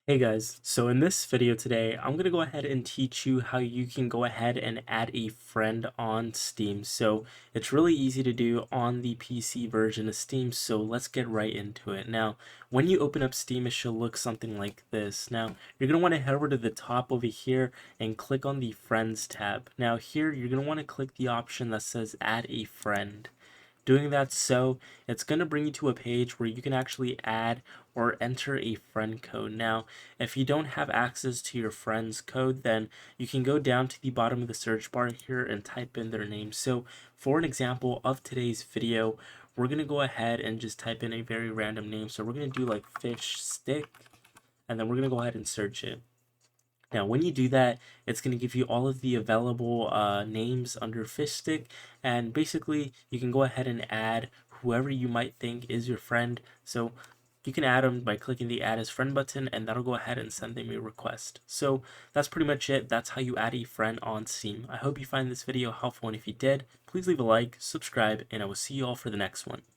Hey guys, so in this video today, I'm going to go ahead and teach you how you can go ahead and add a friend on Steam. So it's really easy to do on the PC version of Steam, so let's get right into it. Now, when you open up Steam, it should look something like this. Now, you're going to want to head over to the top over here and click on the Friends tab. Now here, you're going to want to click the option that says Add a Friend. Doing that, so it's going to bring you to a page where you can actually add or enter a friend code. Now, if you don't have access to your friend's code, then you can go down to the bottom of the search bar here and type in their name. So for an example of today's video, we're going to go ahead and just type in a very random name. So we're going to do like fish stick, and then we're going to go ahead and search it. Now, when you do that, it's going to give you all of the available names under Fishstick, and basically you can go ahead and add whoever you might think is your friend. So you can add them by clicking the Add as Friend button, and that'll go ahead and send them a request. So that's pretty much it. That's how you add a friend on Steam. I hope you find this video helpful, and if you did, please leave a like, subscribe, and I will see you all for the next one.